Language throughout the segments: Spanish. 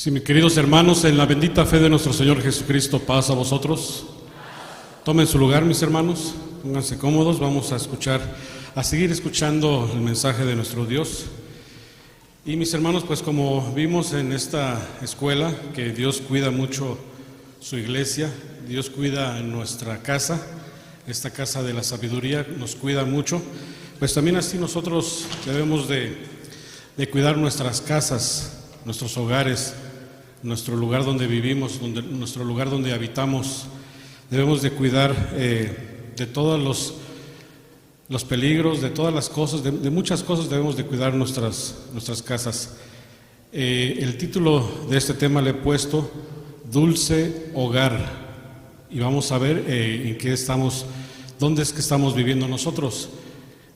Sí, mis queridos hermanos, en la bendita fe de nuestro Señor Jesucristo, paz a vosotros. Tomen su lugar, mis hermanos, pónganse cómodos, vamos a seguir escuchando el mensaje de nuestro Dios. Y mis hermanos, pues como vimos en esta escuela, que Dios cuida mucho su iglesia, Dios cuida nuestra casa, esta casa de la sabiduría nos cuida mucho, pues también así nosotros debemos de cuidar nuestras casas, nuestros hogares, nuestro lugar donde vivimos, nuestro lugar donde habitamos. Debemos de cuidar de todos los peligros, de todas las cosas, de muchas cosas debemos de cuidar nuestras casas. El título de este tema le he puesto Dulce Hogar, y vamos a ver en qué estamos, dónde es que estamos viviendo nosotros.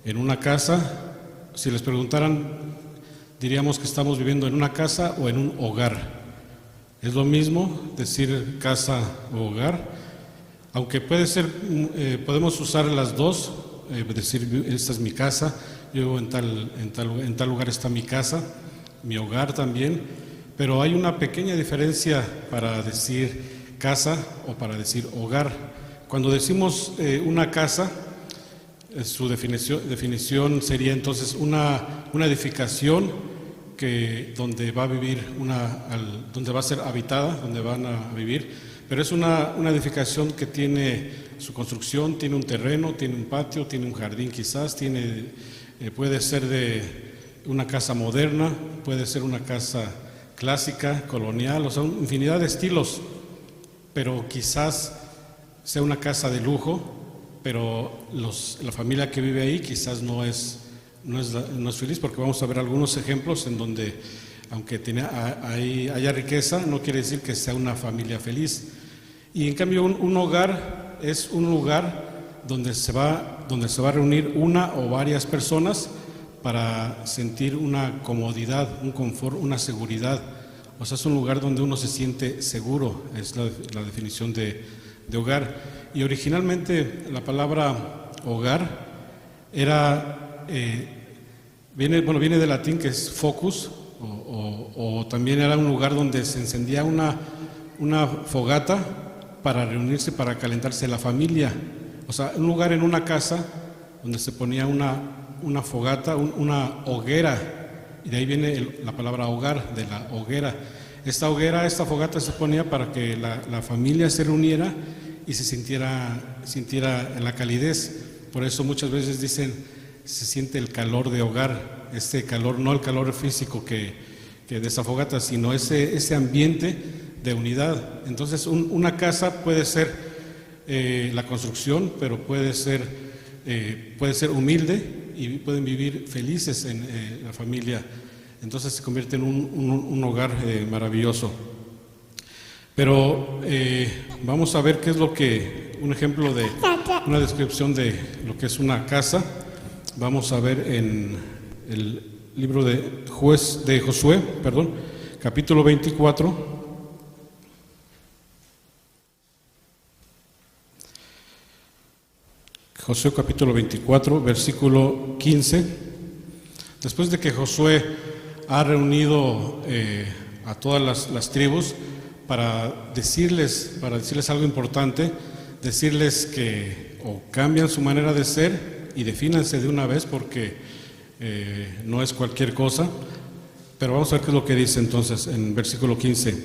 En una casa, si les preguntaran, diríamos que estamos viviendo en una casa o en un hogar. Es lo mismo decir casa o hogar, aunque puede ser, podemos usar las dos, decir esta es mi casa, yo en tal lugar está mi casa, mi hogar también, pero hay una pequeña diferencia para decir casa o para decir hogar. Cuando decimos una casa, su definición sería entonces una edificación donde va a vivir donde va a ser habitada, donde van a vivir, pero es una edificación que tiene su construcción, tiene un terreno, tiene un patio, tiene un jardín quizás, puede ser de una casa moderna, puede ser una casa clásica, colonial, o sea, una infinidad de estilos, pero quizás sea una casa de lujo, pero la familia que vive ahí quizás no es feliz, porque vamos a ver algunos ejemplos en donde, aunque haya riqueza, no quiere decir que sea una familia feliz. Y en cambio un hogar es un lugar donde se va a reunir una o varias personas para sentir una comodidad, un confort, una seguridad. O sea, es un lugar donde uno se siente seguro, es la definición de hogar. Y originalmente la palabra hogar viene del latín, que es focus, o también era un lugar donde se encendía una fogata para reunirse, para calentarse la familia. O sea, un lugar en una casa donde se ponía una fogata, una hoguera, y de ahí viene la palabra hogar, de la hoguera. Esta fogata se ponía para que la familia se reuniera y se sintiera en la calidez. Por eso muchas veces dicen, se siente el calor de hogar, este calor, no el calor físico que de esa fogata, sino ese ambiente de unidad. Entonces una casa puede ser la construcción, pero puede ser humilde y pueden vivir felices en la familia. Entonces se convierte en un hogar maravilloso. Pero vamos a ver qué es un ejemplo de una descripción de lo que es una casa. Vamos a ver en el libro de Josué, capítulo 24. Josué capítulo 24, versículo 15. Después de que Josué ha reunido a todas las tribus para decirles algo importante, decirles que o cambian su manera de ser y defínanse de una vez, porque no es cualquier cosa. Pero vamos a ver qué es lo que dice entonces en versículo 15.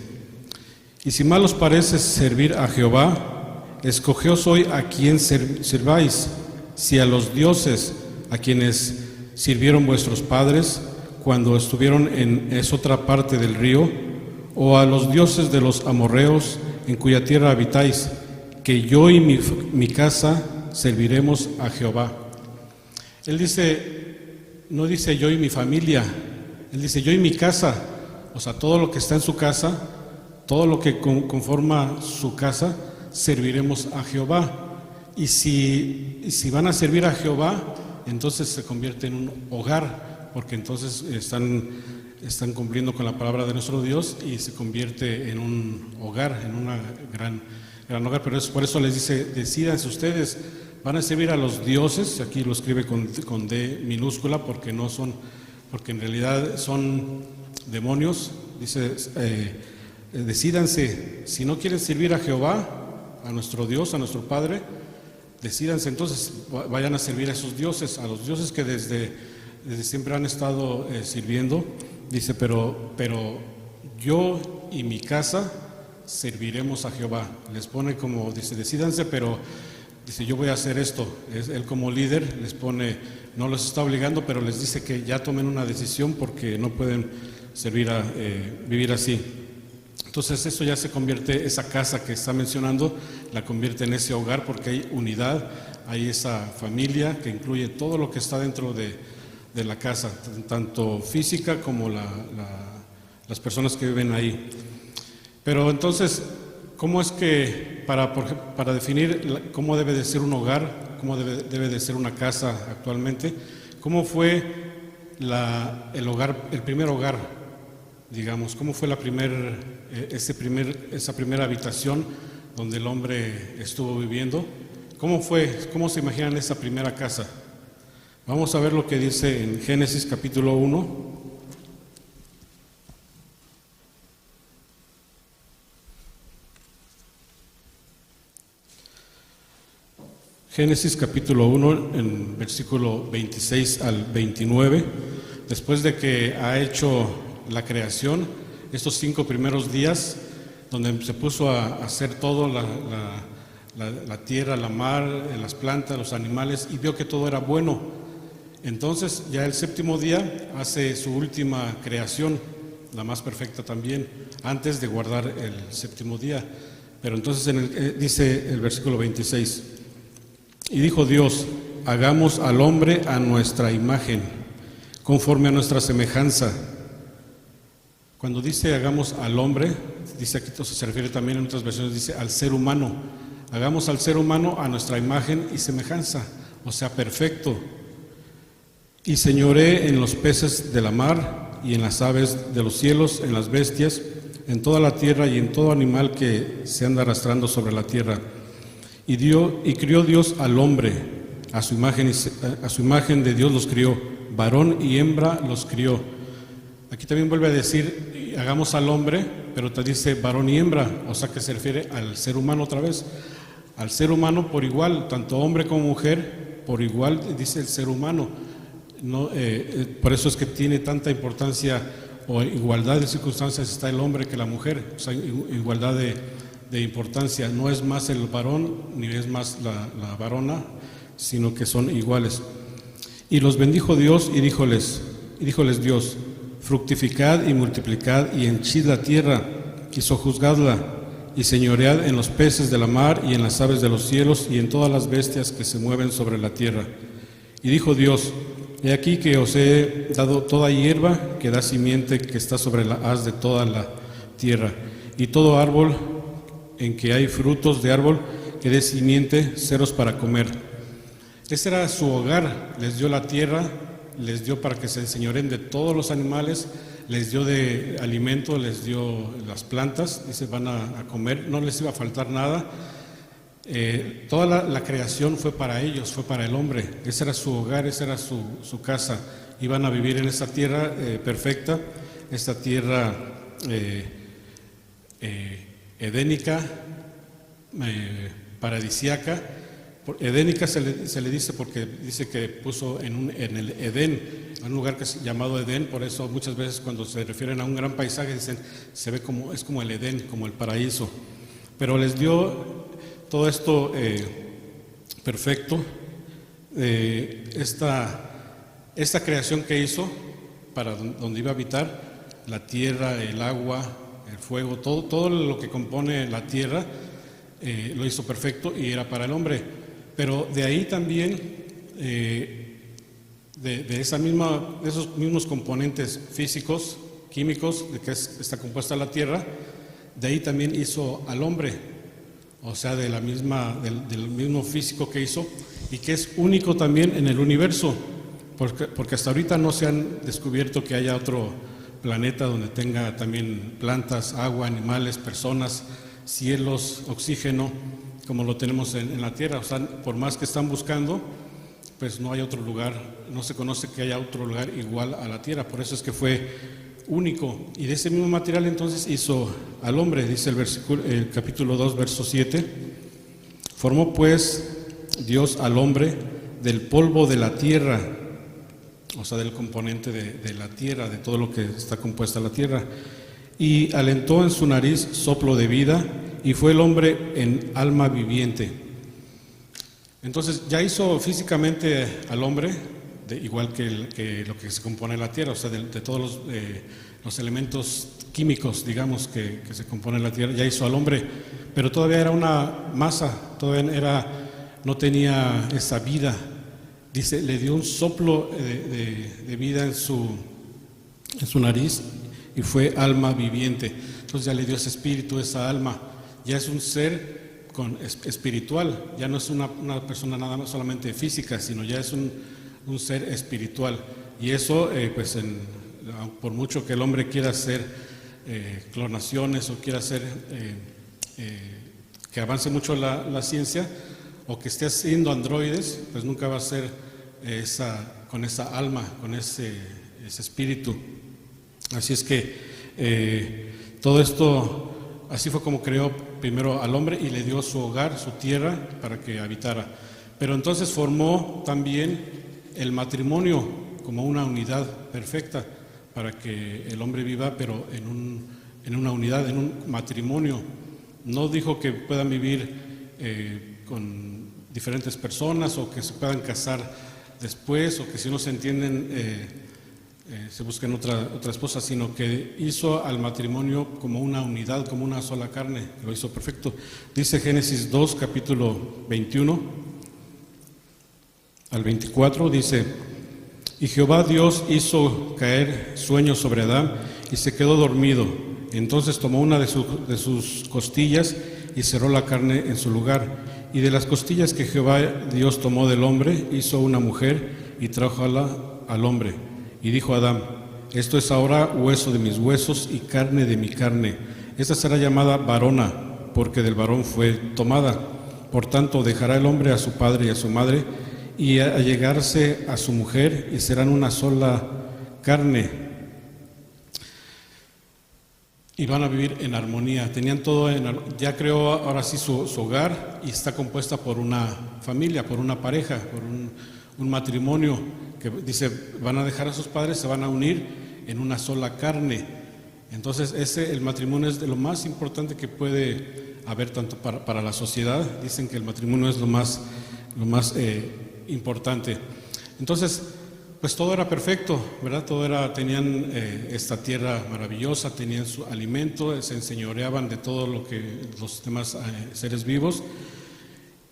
Y si mal os parece servir a Jehová, escogeos hoy a quien sirváis, si a los dioses a quienes sirvieron vuestros padres cuando estuvieron en otra parte del río, o a los dioses de los amorreos en cuya tierra habitáis, que yo y mi casa serviremos a Jehová. Él no dice yo y mi familia, él dice yo y mi casa, o sea, todo lo que está en su casa, todo lo que conforma su casa, serviremos a Jehová. Y si van a servir a Jehová, entonces se convierte en un hogar, porque entonces están cumpliendo con la palabra de nuestro Dios y se convierte en un hogar, en una gran hogar. Pero por eso les dice, decídanse ustedes, van a servir a los dioses, aquí lo escribe con D minúscula, porque en realidad son demonios. Dice decídanse, si no quieren servir a Jehová, a nuestro Dios, a nuestro Padre, decídanse entonces, vayan a servir a esos dioses, a los dioses que desde siempre han estado sirviendo. Dice, pero yo y mi casa serviremos a Jehová. Les pone como, dice, decídanse, pero dice, yo voy a hacer esto. Él como líder les pone, no los está obligando, pero les dice que ya tomen una decisión porque no pueden vivir así. Entonces eso ya se convierte, esa casa que está mencionando, la convierte en ese hogar porque hay unidad, hay esa familia que incluye todo lo que está dentro de la casa, tanto física como las personas que viven ahí. Pero entonces, ¿cómo es que para definir cómo debe de ser un hogar, cómo debe de ser una casa actualmente, cómo fue el hogar, el primer hogar, digamos, cómo fue esa primera habitación donde el hombre estuvo viviendo? ¿Cómo fue? ¿Cómo se imaginan esa primera casa? Vamos a ver lo que dice en Génesis capítulo 1. Génesis capítulo 1, en versículo 26 al 29, después de que ha hecho la creación, estos 5 primeros días, donde se puso a hacer todo, la tierra, la mar, las plantas, los animales, y vio que todo era bueno. Entonces ya el 7º día hace su última creación, la más perfecta también, antes de guardar el 7º día. Pero entonces dice el versículo 26, y dijo Dios, hagamos al hombre a nuestra imagen, conforme a nuestra semejanza. Cuando dice hagamos al hombre, dice aquí, entonces se refiere también en otras versiones, dice al ser humano. Hagamos al ser humano a nuestra imagen y semejanza, o sea, perfecto. Y señoré en los peces de la mar y en las aves de los cielos, en las bestias, en toda la tierra y en todo animal que se anda arrastrando sobre la tierra. Y crió Dios al hombre, a su imagen de Dios los crió, varón y hembra los crió. Aquí también vuelve a decir, hagamos al hombre, pero te dice varón y hembra, o sea que se refiere al ser humano otra vez. Al ser humano por igual, tanto hombre como mujer, por igual dice el ser humano. No, por eso es que tiene tanta importancia o igualdad de circunstancias está el hombre que la mujer, o sea, igualdad de importancia. No es más el varón ni es más la varona, sino que son iguales. Y los bendijo Dios y díjoles Dios, fructificad y multiplicad y henchid la tierra y sojuzgadla y señoread en los peces de la mar y en las aves de los cielos y en todas las bestias que se mueven sobre la tierra. Y dijo Dios, he aquí que os he dado toda hierba que da simiente que está sobre la haz de toda la tierra, y todo árbol en que hay frutos de árbol que dé simiente, ceros para comer. Ese era su hogar, les dio la tierra, les dio para que se enseñoren de todos los animales, les dio de alimento, les dio las plantas, dice van a comer, no les iba a faltar nada. Toda la creación fue para ellos, fue para el hombre. Ese era su hogar, esa era su casa. Iban a vivir en esta tierra perfecta, esta tierra edénica, paradisíaca. Edénica se le dice porque dice que puso en el Edén, en un lugar que es llamado Edén. Por eso muchas veces cuando se refieren a un gran paisaje dicen se ve como es como el Edén, como el paraíso. Pero les dio todo esto perfecto, esta creación que hizo para donde iba a habitar, la tierra, el agua, el fuego, todo lo que compone la tierra, lo hizo perfecto y era para el hombre. Pero de ahí también, de esos mismos componentes físicos, químicos, de que está compuesta la tierra, de ahí también hizo al hombre. O sea, del mismo físico que hizo y que es único también en el universo, porque hasta ahorita no se han descubierto que haya otro planeta donde tenga también plantas, agua, animales, personas, cielos, oxígeno, como lo tenemos en la Tierra. O sea, por más que están buscando, pues no hay otro lugar, no se conoce que haya otro lugar igual a la Tierra. Por eso es que fue único. Y de ese mismo material entonces hizo al hombre, dice el capítulo 2, verso 7. Formó pues Dios al hombre del polvo de la tierra, o sea, del componente de la tierra, de todo lo que está compuesta la tierra, y alentó en su nariz soplo de vida, y fue el hombre en alma viviente. Entonces ya hizo físicamente al hombre, igual que lo que se compone la tierra, o sea, de todos los elementos químicos, digamos, que se compone la tierra, ya hizo al hombre, pero todavía era una masa, todavía no tenía esa vida. Dice, le dio un soplo de vida en su nariz y fue alma viviente. Entonces ya le dio ese espíritu, esa alma, ya es un ser espiritual, ya no es una persona nada más solamente física, sino ya es un ser espiritual. Y eso, pues por mucho que el hombre quiera hacer clonaciones o quiera hacer que avance mucho la ciencia, o que esté haciendo androides, pues nunca va a ser con esa alma, con ese espíritu. Así es que todo esto, así fue como creó primero al hombre y le dio su hogar, su tierra, para que habitara. Pero entonces formó también el matrimonio como una unidad perfecta para que el hombre viva, pero en una unidad, en un matrimonio. No dijo que puedan vivir con diferentes personas o que se puedan casar después, o que si no se entienden se busquen otra esposa, sino que hizo al matrimonio como una unidad, como una sola carne, lo hizo perfecto. Dice Génesis 2, capítulo 21 al 24, dice: y Jehová Dios hizo caer sueño sobre Adán y se quedó dormido. Entonces tomó una de sus costillas y cerró la carne en su lugar. Y de las costillas que Jehová Dios tomó del hombre, hizo una mujer y trájola al hombre. Y dijo a Adán: esto es ahora hueso de mis huesos y carne de mi carne. Esta será llamada varona, porque del varón fue tomada. Por tanto, dejará el hombre a su padre y a su madre, y allegarse a su mujer, y serán una sola carne. Y van a vivir en armonía. Tenían todo ya creó ahora sí su hogar, y está compuesta por una familia, por una pareja, por un matrimonio, que dice, van a dejar a sus padres, se van a unir en una sola carne. Entonces el matrimonio es de lo más importante que puede haber tanto para la sociedad. Dicen que el matrimonio es lo más importante. Entonces, pues todo era perfecto, ¿verdad? Tenían esta tierra maravillosa, tenían su alimento, se enseñoreaban de todo lo que los demás seres vivos,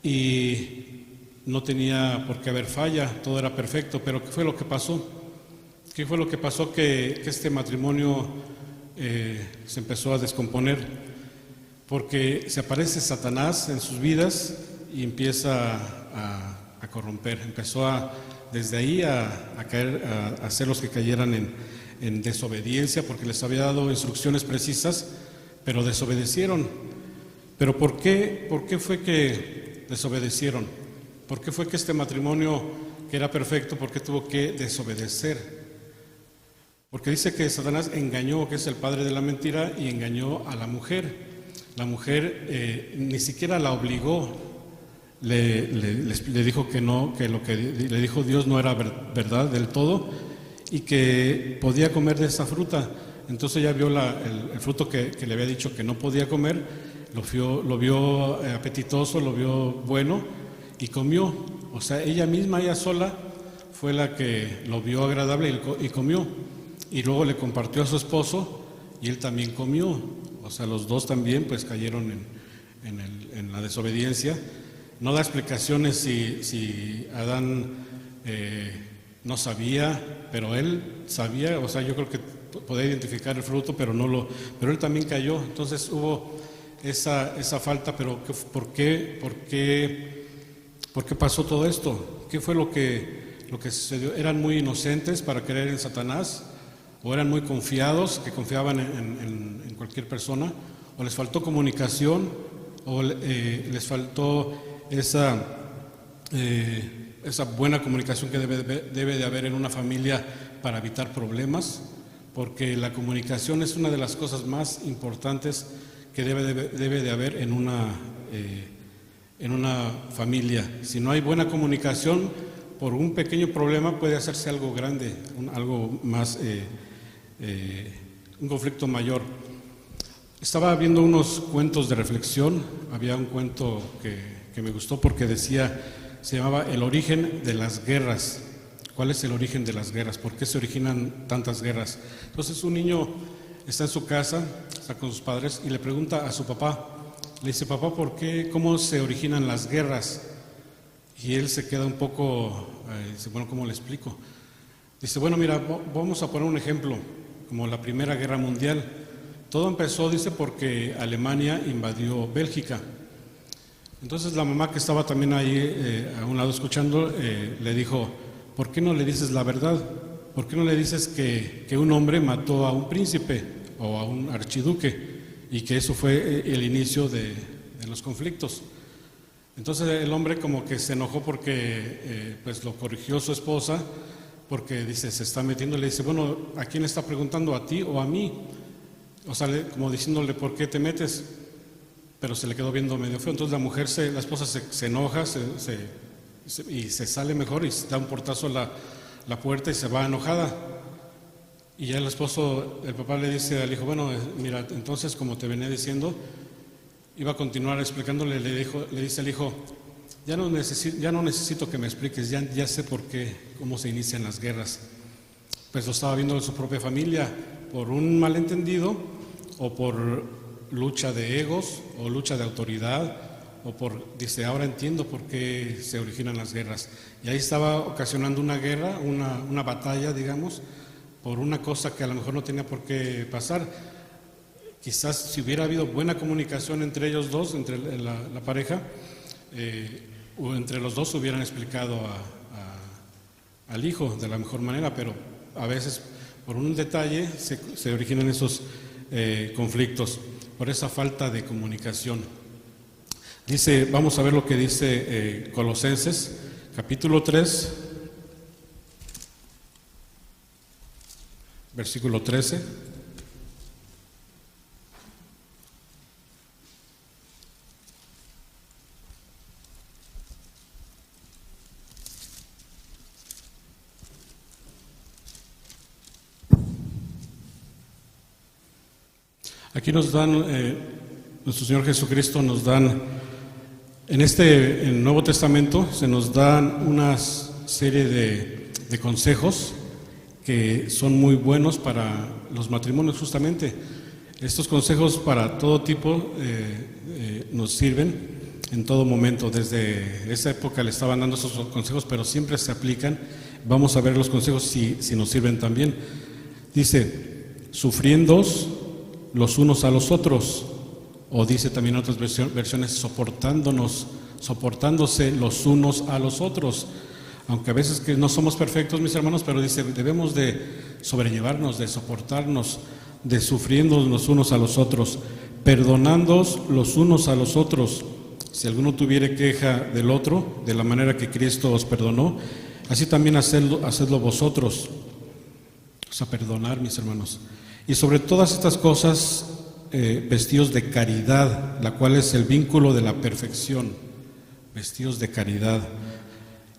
y no tenía por qué haber falla, todo era perfecto. Pero ¿qué fue lo que pasó? ¿Qué fue lo que pasó? Que este matrimonio se empezó a descomponer, porque se aparece Satanás en sus vidas y empieza a corromper, empezó desde ahí a caer, a hacerlos que cayeran en desobediencia, porque les había dado instrucciones precisas, pero desobedecieron. ¿Pero por qué fue que desobedecieron? ¿Por qué fue que este matrimonio, que era perfecto, por qué tuvo que desobedecer? Porque dice que Satanás engañó, que es el padre de la mentira, y engañó a la mujer. La mujer ni siquiera la obligó. Le dijo que no, que lo que le dijo Dios no era verdad del todo, y que podía comer de esa fruta. Entonces ella vio el fruto que le había dicho que no podía comer, lo vio apetitoso, lo vio bueno, y comió. O sea, ella sola fue la que lo vio agradable y comió. Y luego le compartió a su esposo y él también comió. O sea, los dos también pues cayeron en la desobediencia. No da explicaciones si Adán no sabía, pero él sabía. O sea, yo creo que podía identificar el fruto, pero él también cayó. Entonces hubo esa falta. Pero ¿por qué pasó todo esto? ¿Qué fue lo que sucedió? ¿Eran muy inocentes para creer en Satanás? ¿O eran muy confiados, que confiaban en cualquier persona? ¿O les faltó comunicación? ¿O les faltó esa buena comunicación que debe de haber en una familia para evitar problemas? porque la comunicación es una de las cosas más importantes que debe de haber en una familia. Si no hay buena comunicación, por un pequeño problema puede hacerse algo grande, algo más, un conflicto mayor. Estaba viendo unos cuentos de reflexión. Había un cuento que me gustó porque se llamaba El origen de las guerras. ¿Cuál es el origen de las guerras? ¿Por qué se originan tantas guerras? Entonces un niño está en su casa, está con sus padres y le pregunta a su papá, le dice: papá, cómo se originan las guerras? Y él se queda un poco, dice: bueno, ¿cómo le explico? Dice: bueno, mira, vamos a poner un ejemplo, como la Primera Guerra Mundial. Todo empezó, dice, porque Alemania invadió Bélgica. Entonces la mamá, que estaba también ahí a un lado escuchando, le dijo: ¿por qué no le dices la verdad? ¿Por qué no le dices que un hombre mató a un príncipe o a un archiduque y que eso fue el inicio de los conflictos? Entonces el hombre como que se enojó porque pues lo corrigió su esposa, porque dice, se está metiendo, le dice: bueno, ¿a quién le está preguntando? ¿A ti o a mí? O sea, como diciéndole: ¿por qué te metes? Pero se le quedó viendo medio feo. Entonces la esposa se enoja y se sale mejor y da un portazo a la puerta y se va enojada. Y ya el papá le dice al hijo: bueno, mira, entonces, como te venía diciendo, iba a continuar explicándole, le dice al hijo: ya no necesito que me expliques, ya sé cómo se inician las guerras. Pues lo estaba viendo en su propia familia, por un malentendido o por lucha de egos o lucha de autoridad, dice, ahora entiendo por qué se originan las guerras. Y ahí estaba ocasionando una guerra, una batalla, digamos, por una cosa que a lo mejor no tenía por qué pasar. Quizás si hubiera habido buena comunicación entre ellos dos, entre la pareja, o entre los dos hubieran explicado al hijo de la mejor manera, pero a veces por un detalle se originan esos conflictos, por esa falta de comunicación. Vamos a ver lo que dice Colosenses, capítulo 3, versículo 13. Aquí nos dan, nuestro Señor Jesucristo nos dan, en el Nuevo Testamento se nos dan una serie de consejos que son muy buenos para los matrimonios justamente. Estos consejos para todo tipo nos sirven en todo momento. Desde esa época le estaban dando esos consejos, pero siempre se aplican. Vamos a ver los consejos si nos sirven también. Dice, sufriéndoos los unos a los otros, o dice también en otras versiones, soportándose los unos a los otros, aunque a veces que no somos perfectos, mis hermanos, pero dice, debemos de sobrellevarnos, de soportarnos, de sufriendo los unos a los otros, perdonándoos los unos a los otros, si alguno tuviere queja del otro, de la manera que Cristo os perdonó, así también hacedlo vosotros. O sea, perdonar, mis hermanos. Y sobre todas estas cosas, vestidos de caridad, la cual es el vínculo de la perfección, vestidos de caridad.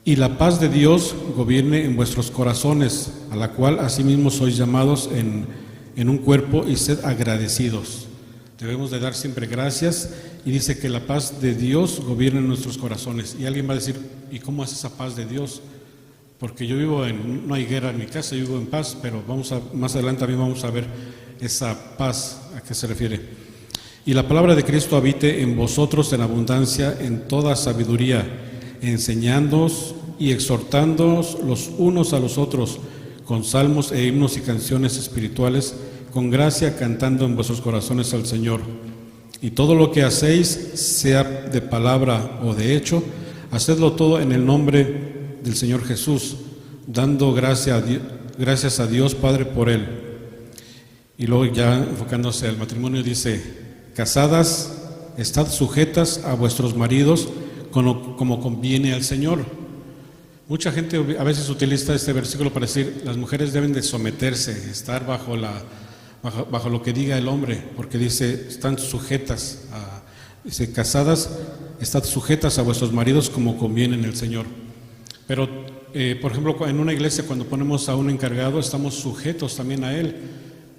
Y la paz de Dios gobierne en vuestros corazones, a la cual asimismo sois llamados en un cuerpo, y sed agradecidos. Debemos de dar siempre gracias, y dice que la paz de Dios gobierne en nuestros corazones. Y alguien va a decir, ¿y cómo es esa paz de Dios? Porque yo no hay guerra en mi casa, yo vivo en paz, pero más adelante también vamos a ver esa paz, ¿a qué se refiere? Y la palabra de Cristo habite en vosotros en abundancia, en toda sabiduría, enseñándoos y exhortándoos los unos a los otros, con salmos e himnos y canciones espirituales, con gracia cantando en vuestros corazones al Señor. Y todo lo que hacéis, sea de palabra o de hecho, hacedlo todo en el nombre del Señor Jesús, dando gracias a Dios Padre por Él. Y luego, ya enfocándose al matrimonio, dice, casadas, estad sujetas a vuestros maridos como conviene al Señor. Mucha gente a veces utiliza este versículo para decir las mujeres deben de someterse, estar bajo lo que diga el hombre, porque dice, están sujetas, dice, casadas, estad sujetas a vuestros maridos como conviene en el Señor. Pero, por ejemplo, en una iglesia cuando ponemos a un encargado, estamos sujetos también a él,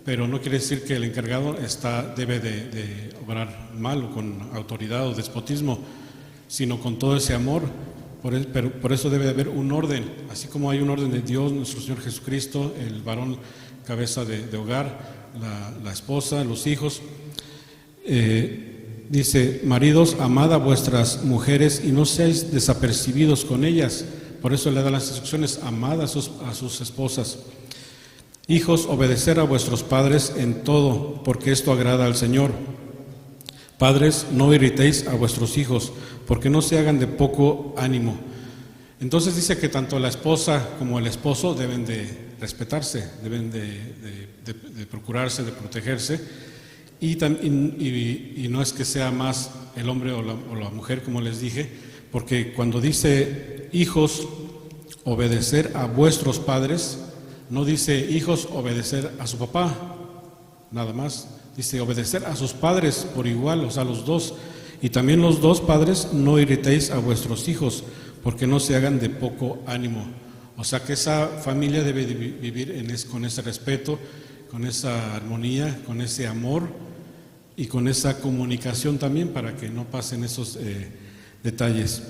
pero no quiere decir que el encargado debe de obrar mal o con autoridad o despotismo, sino con todo ese amor. Por eso debe de haber un orden, así como hay un orden de Dios, nuestro Señor Jesucristo, el varón cabeza de hogar, la esposa, los hijos. Dice, maridos, amad a vuestras mujeres y no seáis desapercibidos con ellas. Por eso le da las instrucciones, amad a sus esposas. Hijos, obedecer a vuestros padres en todo, porque esto agrada al Señor. Padres, no irritéis a vuestros hijos, porque no se hagan de poco ánimo. Entonces dice que tanto la esposa como el esposo deben de respetarse, deben de procurarse, de protegerse, y no es que sea más el hombre o la mujer, como les dije, porque cuando dice hijos, obedecer a vuestros padres, no dice hijos, obedecer a su papá, nada más. Dice obedecer a sus padres por igual, o sea, los dos. Y también los dos padres, no irritéis a vuestros hijos, porque no se hagan de poco ánimo. O sea que esa familia debe de vivir con ese respeto, con esa armonía, con ese amor y con esa comunicación también, para que no pasen esos detalles.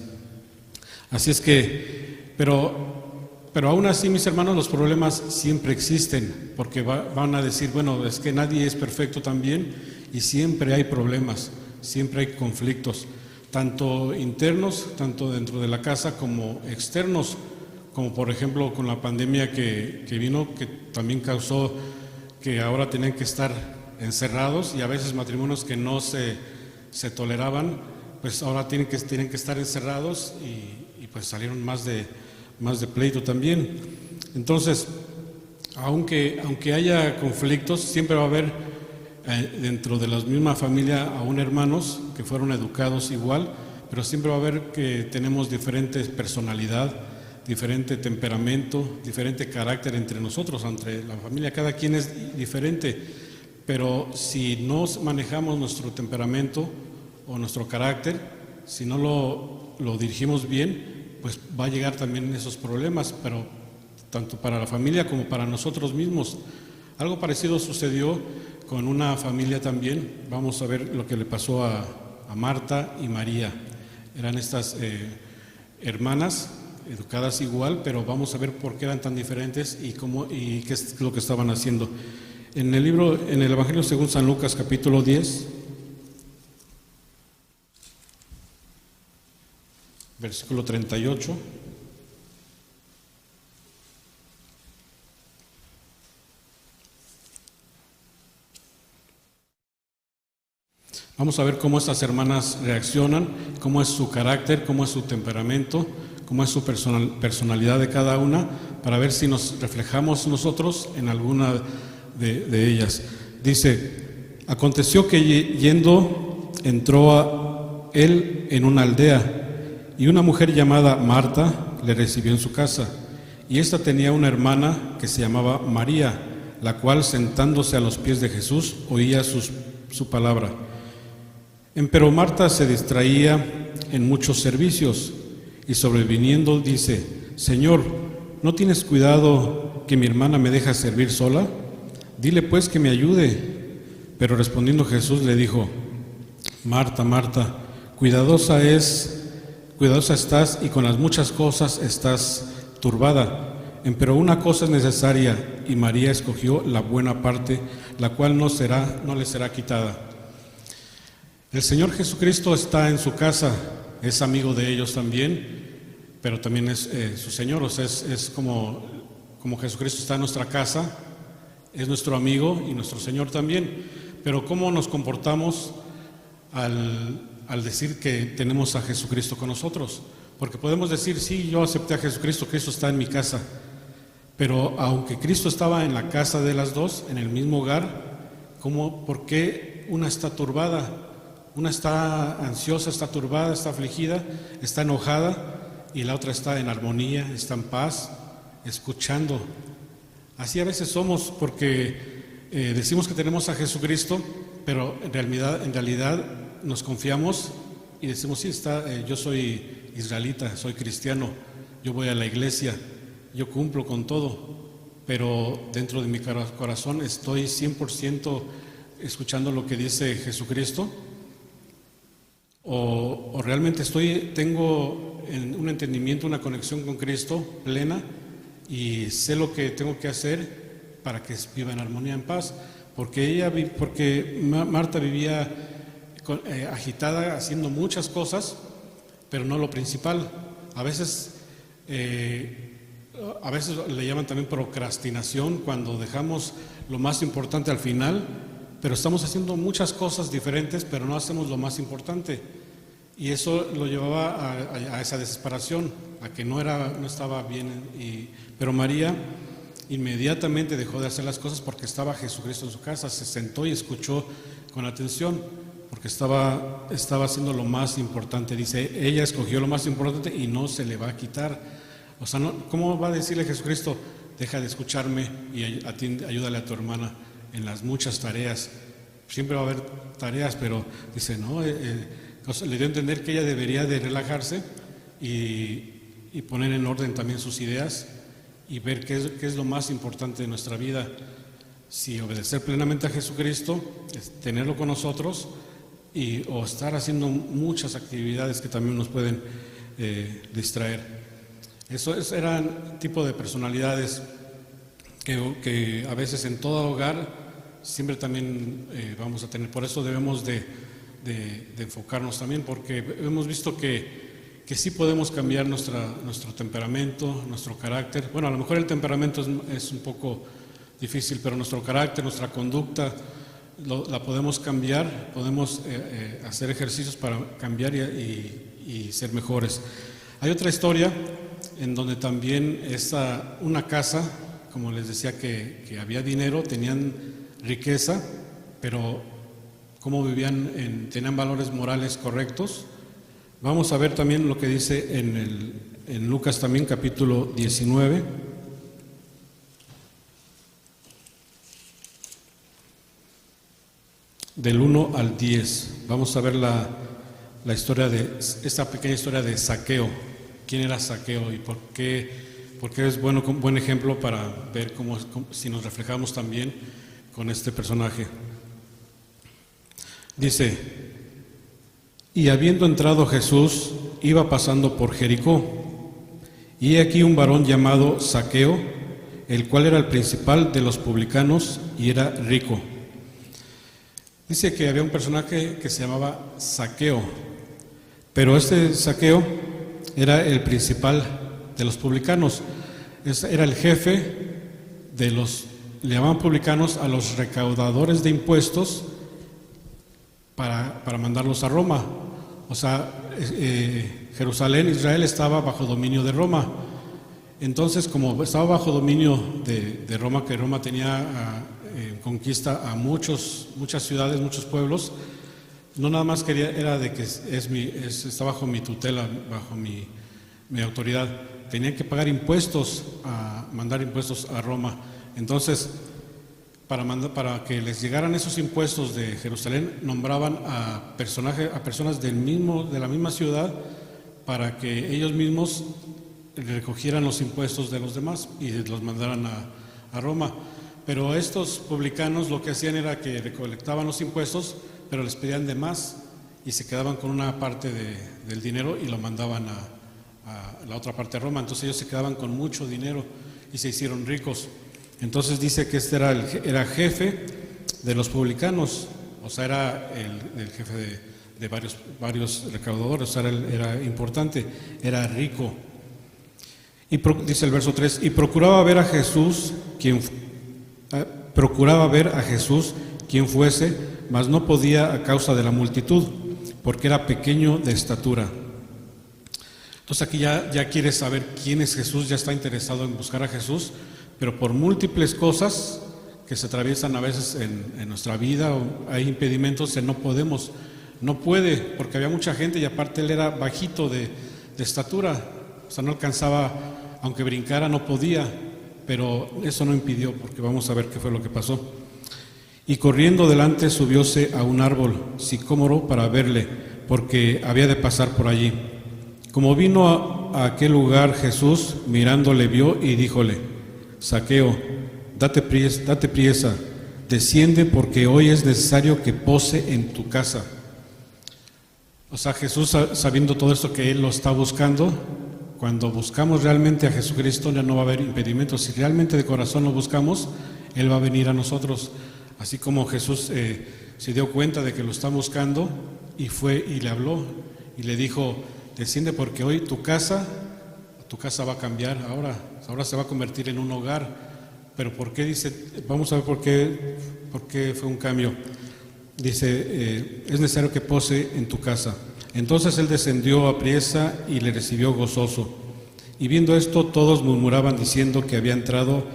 Así es que, pero aún así, mis hermanos, los problemas siempre existen, porque van a decir, bueno, es que nadie es perfecto también, y siempre hay problemas, siempre hay conflictos, tanto internos, tanto dentro de la casa, como externos, como por ejemplo con la pandemia que vino, que también causó que ahora tenían que estar encerrados, y a veces matrimonios que no se toleraban, pues ahora tienen que estar encerrados, y pues salieron más de pleito también. Entonces, aunque haya conflictos, siempre va a haber dentro de la misma familia aún hermanos que fueron educados igual, pero siempre va a haber que tenemos diferente personalidad, diferente temperamento, diferente carácter entre nosotros, entre la familia. Cada quien es diferente, pero si no manejamos nuestro temperamento o nuestro carácter, si no lo dirigimos bien, pues va a llegar también esos problemas, pero tanto para la familia como para nosotros mismos. Algo parecido sucedió con una familia también. Vamos a ver lo que le pasó a Marta y María. Eran estas hermanas, educadas igual, pero vamos a ver por qué eran tan diferentes y qué es lo que estaban haciendo. En el Evangelio según San Lucas, capítulo 10, versículo 38. Vamos a ver cómo estas hermanas reaccionan, cómo es su carácter, cómo es su temperamento, cómo es su personalidad de cada una, para ver si nos reflejamos nosotros en alguna de ellas. Dice, aconteció que yendo entró él en una aldea, y una mujer llamada Marta le recibió en su casa, y ésta tenía una hermana que se llamaba María, la cual sentándose a los pies de Jesús oía su palabra. Empero Marta se distraía en muchos servicios, y sobreviniendo dice, Señor, ¿no tienes cuidado que mi hermana me deja servir sola? Dile pues que me ayude. Pero respondiendo Jesús le dijo, Marta, Marta, cuidadosa estás y con las muchas cosas estás turbada. Empero una cosa es necesaria, y María escogió la buena parte, la cual no le será quitada. El Señor Jesucristo está en su casa, es amigo de ellos también, pero también es su Señor. O sea, es como Jesucristo está en nuestra casa, es nuestro amigo y nuestro Señor también. Pero ¿cómo nos comportamos al decir que tenemos a Jesucristo con nosotros? Porque podemos decir, sí, yo acepté a Jesucristo, Cristo está en mi casa. Pero aunque Cristo estaba en la casa de las dos, en el mismo hogar, ¿por qué una está turbada? Una está ansiosa, está turbada, está afligida, está enojada, y la otra está en armonía, está en paz, escuchando. Así a veces somos, porque decimos que tenemos a Jesucristo, pero en realidad nos confiamos y decimos, sí, yo soy israelita, soy cristiano, yo voy a la iglesia, yo cumplo con todo, pero dentro de mi corazón estoy 100% escuchando lo que dice Jesucristo, o realmente tengo un entendimiento, una conexión con Cristo plena y sé lo que tengo que hacer para que viva en armonía, en paz, porque Marta vivía agitada, haciendo muchas cosas, pero no lo principal. A veces le llaman también procrastinación, cuando dejamos lo más importante al final, pero estamos haciendo muchas cosas diferentes, pero no hacemos lo más importante. Y eso lo llevaba a esa desesperación, a que no estaba bien. Pero María inmediatamente dejó de hacer las cosas porque estaba Jesucristo en su casa, se sentó y escuchó con atención, porque estaba haciendo lo más importante. Dice, ella escogió lo más importante y no se le va a quitar. O sea, ¿cómo va a decirle Jesucristo, deja de escucharme y ayúdale a tu hermana en las muchas tareas? Siempre va a haber tareas, pero dice, no, le dio a entender que ella debería de relajarse y poner en orden también sus ideas y ver qué es lo más importante de nuestra vida. Si obedecer plenamente a Jesucristo, tenerlo con nosotros, o estar haciendo muchas actividades que también nos pueden distraer. Eran tipo de personalidades que a veces en todo hogar siempre también vamos a tener. Por eso debemos de enfocarnos también, porque hemos visto que sí podemos cambiar nuestro temperamento, nuestro carácter. Bueno, a lo mejor el temperamento es un poco difícil, pero nuestro carácter, nuestra conducta la podemos cambiar, podemos hacer ejercicios para cambiar y ser mejores. Hay otra historia en donde también una casa, como les decía, que había dinero, tenían riqueza, pero cómo vivían, tenían valores morales correctos. Vamos a ver también lo que dice en Lucas también, capítulo 19. Del 1 al 10. Vamos a ver la historia esta pequeña historia de Zaqueo. ¿Quién era Zaqueo y por qué es buen ejemplo para ver si nos reflejamos también con este personaje? Dice, y habiendo entrado Jesús, iba pasando por Jericó, y he aquí un varón llamado Zaqueo, el cual era el principal de los publicanos y era rico. Dice que había un personaje que se llamaba Zaqueo, pero este Zaqueo era el principal de los publicanos, era el jefe le llamaban publicanos a los recaudadores de impuestos para mandarlos a Roma. O sea, Jerusalén, Israel, estaba bajo dominio de Roma. Entonces, como estaba bajo dominio de Roma, que Roma tenía conquista a muchas ciudades, muchos pueblos, no nada más era de que está bajo mi tutela, bajo mi autoridad. Tenían que pagar impuestos, mandar impuestos a Roma. Entonces, para que les llegaran esos impuestos de Jerusalén, nombraban a personas de la misma ciudad para que ellos mismos recogieran los impuestos de los demás y los mandaran a Roma. Pero estos publicanos lo que hacían era que recolectaban los impuestos, pero les pedían de más y se quedaban con una parte del dinero y lo mandaban a la otra parte de Roma. Entonces ellos se quedaban con mucho dinero y se hicieron ricos. Entonces dice que este era jefe de los publicanos, o sea, era el jefe de varios recaudadores, o sea, era importante, era rico. Y dice el verso 3, y procuraba ver a Jesús quien fuese, mas no podía a causa de la multitud, porque era pequeño de estatura. Entonces aquí ya quiere saber quién es Jesús, ya está interesado en buscar a Jesús, pero por múltiples cosas que se atraviesan a veces en nuestra vida, o hay impedimentos, no puede, porque había mucha gente y aparte él era bajito de estatura. O sea, no alcanzaba, aunque brincara no podía, pero eso no impidió, porque vamos a ver qué fue lo que pasó. Y corriendo delante subióse a un árbol sicómoro para verle, porque había de pasar por allí. Como vino a aquel lugar, Jesús mirándole vio y díjole: Zaqueo, date priesa, desciende, porque hoy es necesario que pose en tu casa. O sea, Jesús, sabiendo todo esto que Él lo está buscando, cuando buscamos realmente a Jesucristo ya no va a haber impedimentos. Si realmente de corazón lo buscamos, Él va a venir a nosotros. Así como Jesús se dio cuenta de que lo está buscando y fue y le habló y le dijo: desciende, porque hoy tu casa va a cambiar, ahora se va a convertir en un hogar. Pero ¿por qué? Dice, vamos a ver por qué fue un cambio. Dice, es necesario que pose en tu casa. Entonces él descendió apriesa y le recibió gozoso. Y viendo esto, todos murmuraban diciendo que había entrado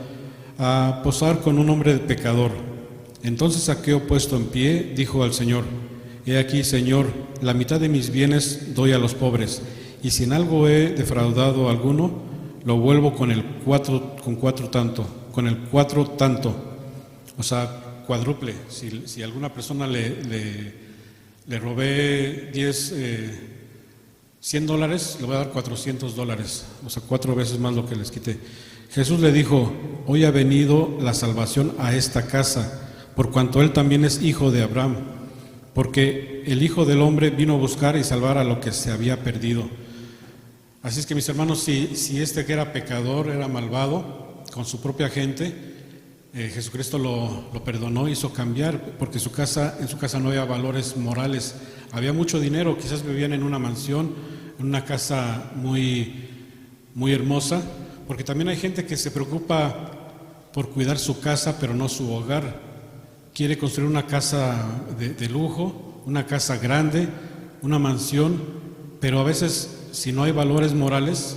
a posar con un hombre pecador. Entonces Zaqueo, puesto en pie, dijo al Señor: He aquí, Señor, la mitad de mis bienes doy a los pobres, y si en algo he defraudado a alguno, lo vuelvo con el cuatro tanto. O sea, cuádruple. Si a alguna persona le robé $100, le voy a dar $400, o sea, 4 veces más lo que les quité. Jesús le dijo: hoy ha venido la salvación a esta casa, por cuanto él también es hijo de Abraham, porque el Hijo del Hombre vino a buscar y salvar a lo que se había perdido. Así es que, mis hermanos, si este que era pecador, era malvado con su propia gente, Jesucristo lo perdonó, hizo cambiar, porque en su casa no había valores morales. Había mucho dinero, quizás vivían en una mansión, en una casa muy, muy hermosa, porque también hay gente que se preocupa por cuidar su casa, pero no su hogar. Quiere construir una casa de lujo, una casa grande, una mansión, pero a veces, si no hay valores morales,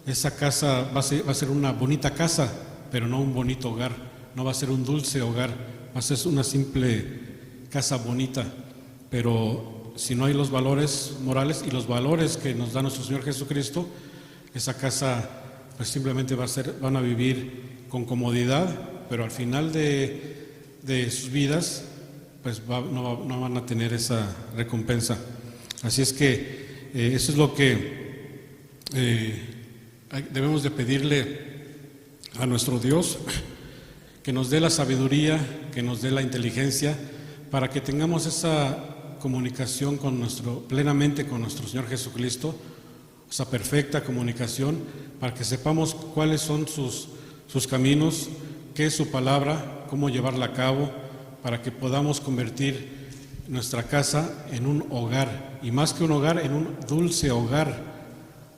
esa casa va a ser una bonita casa, pero no un bonito hogar. No va a ser un dulce hogar, va a ser una simple casa bonita. Pero si no hay los valores morales y los valores que nos da nuestro Señor Jesucristo, esa casa pues simplemente van a vivir con comodidad, pero al final de sus vidas pues no van a tener esa recompensa. Así es que eso es lo que debemos de pedirle a nuestro Dios, que nos dé la sabiduría, que nos dé la inteligencia, para que tengamos esa comunicación plenamente con nuestro Señor Jesucristo, esa perfecta comunicación, para que sepamos cuáles son sus caminos, qué es su palabra, cómo llevarla a cabo, para que podamos convertir nuestra casa en un hogar, y más que un hogar, en un dulce hogar.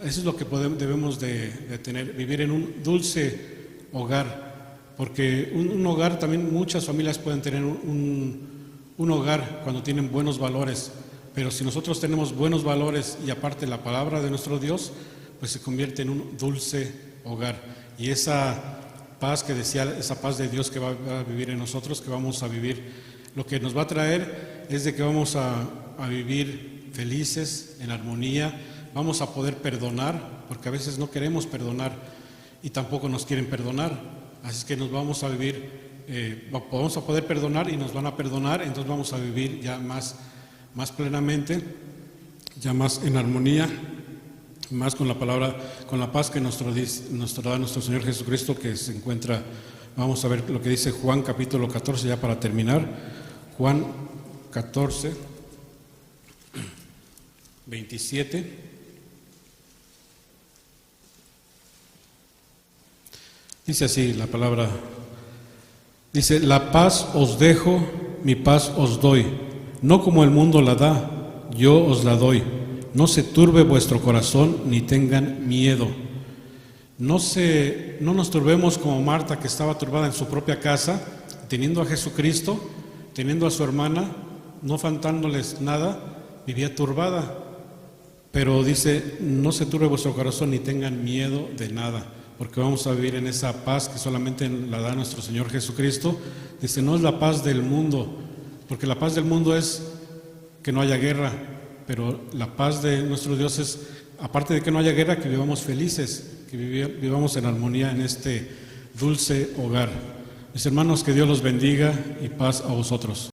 Eso es lo que debemos de tener, vivir en un dulce hogar. Porque un hogar, también muchas familias pueden tener un hogar cuando tienen buenos valores, pero si nosotros tenemos buenos valores y aparte la palabra de nuestro Dios, pues se convierte en un dulce hogar. Y esa paz que decía, esa paz de Dios que va a vivir en nosotros, que vamos a vivir, lo que nos va a traer es de que vamos a vivir felices, en armonía, vamos a poder perdonar, porque a veces no queremos perdonar y tampoco nos quieren perdonar. Así es que nos vamos a vivir, vamos a poder perdonar y nos van a perdonar, entonces vamos a vivir ya más plenamente, ya más en armonía, más con la palabra, con la paz que nos da nuestro Señor Jesucristo, que se encuentra. Vamos a ver lo que dice Juan capítulo 14, ya para terminar. Juan 14, 27. Dice así la palabra, dice: la paz os dejo, mi paz os doy, no como el mundo la da, yo os la doy. No se turbe vuestro corazón, ni tengan miedo. No nos turbemos como Marta, que estaba turbada en su propia casa, teniendo a Jesucristo, teniendo a su hermana, no faltándoles nada, vivía turbada. Pero dice: no se turbe vuestro corazón, ni tengan miedo de nada, porque vamos a vivir en esa paz que solamente la da nuestro Señor Jesucristo. Dice: no es la paz del mundo, porque la paz del mundo es que no haya guerra, pero la paz de nuestro Dios es aparte de que no haya guerra, que vivamos felices, que vivamos en armonía en este dulce hogar. Mis hermanos, que Dios los bendiga y paz a vosotros.